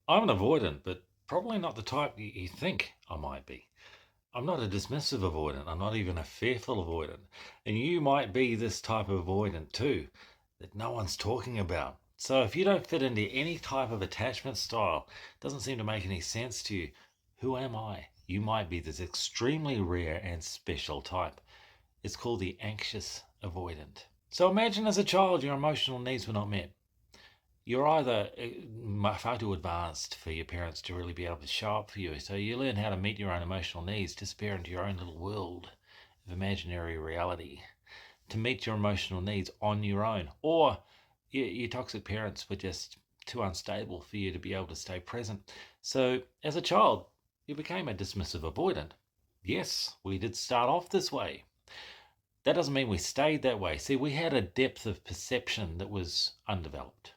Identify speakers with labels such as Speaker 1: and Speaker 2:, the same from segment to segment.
Speaker 1: I'm an avoidant, but probably not the type you think I might be. I'm not a dismissive avoidant. I'm not even a fearful avoidant. And you might be this type of avoidant too, that no one's talking about. So if you don't fit into any type of attachment style, it doesn't seem to make any sense to you, who am I? You might be this extremely rare and special type. It's called the anxious avoidant. So imagine as a child your emotional needs were not met. You're either far too advanced for your parents to really be able to show up for you. So you learn how to meet your own emotional needs, disappear into your own little world of imaginary reality, to meet your emotional needs on your own. Or your toxic parents were just too unstable for you to be able to stay present. So as a child, you became a dismissive avoidant. Yes, we did start off this way. That doesn't mean we stayed that way. See, we had a depth of perception that was undeveloped,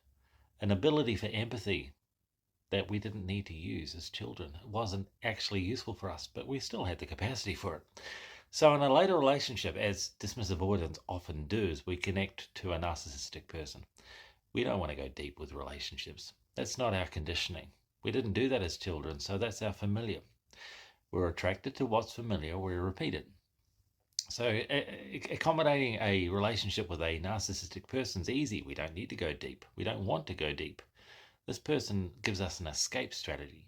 Speaker 1: an ability for empathy that we didn't need to use as children. It wasn't actually useful for us, but we still had the capacity for it. So, in a later relationship, as dismissive avoidants often do, is we connect to a narcissistic person. We don't want to go deep with relationships. That's not our conditioning. We didn't do that as children, so that's our familiar. We're attracted to what's familiar, we repeat it. So, accommodating a relationship with a narcissistic person is easy. We don't need to go deep. We don't want to go deep. This person gives us an escape strategy.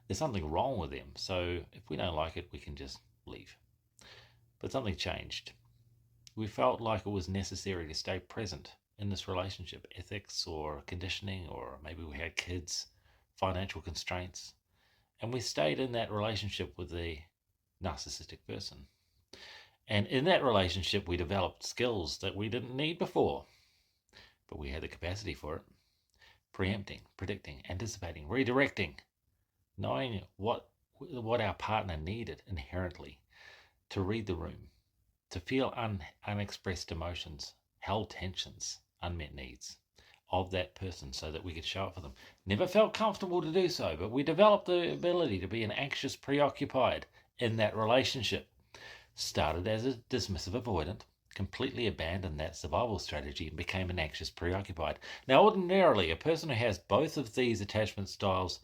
Speaker 1: There's something wrong with them, so if we don't like it, we can just leave. But something changed. We felt like it was necessary to stay present in this relationship. Ethics or conditioning, or maybe we had kids, financial constraints, and we stayed in that relationship with the narcissistic person. And in that relationship, we developed skills that we didn't need before, but we had the capacity for it: preempting, predicting, anticipating, redirecting, knowing what our partner needed inherently, to read the room, to feel unexpressed emotions, held tensions, unmet needs of that person so that we could show up for them. Never felt comfortable to do so, but we developed the ability to be an anxious preoccupied in that relationship. Started as a dismissive avoidant, completely abandoned that survival strategy and became an anxious preoccupied. Now, ordinarily, a person who has both of these attachment styles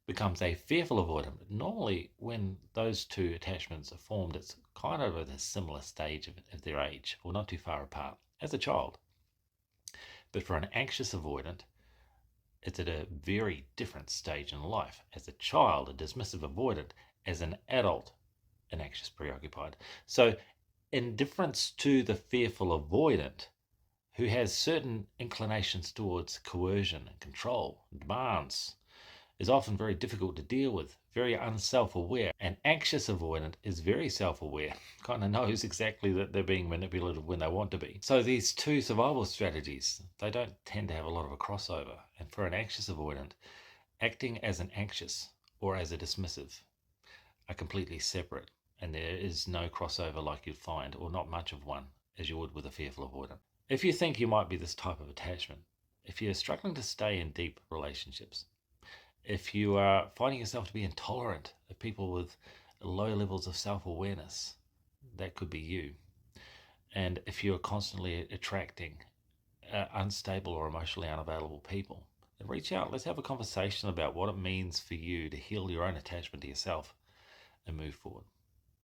Speaker 1: becomes a fearful avoidant. But normally, when those two attachments are formed, it's kind of at a similar stage of their age, or not too far apart, as a child. But for an anxious avoidant, it's at a very different stage in life. As a child, a dismissive avoidant; as an adult, an anxious preoccupied. So, in difference to the fearful avoidant, who has certain inclinations towards coercion and control and demands, is often very difficult to deal with, very unself aware. An anxious avoidant is very self aware, kind of knows exactly that they're being manipulated when they want to be. So these two survival strategies, they don't tend to have a lot of a crossover. And for an anxious avoidant, acting as an anxious or as a dismissive are completely separate, and there is no crossover like you'd find, or not much of one, as you would with a fearful avoidant. If you think you might be this type of attachment, if you're struggling to stay in deep relationships, if you are finding yourself to be intolerant of people with low levels of self awareness, that could be you. And if you're constantly attracting unstable or emotionally unavailable people, then reach out. Let's have a conversation about what it means for you to heal your own attachment to yourself and move forward.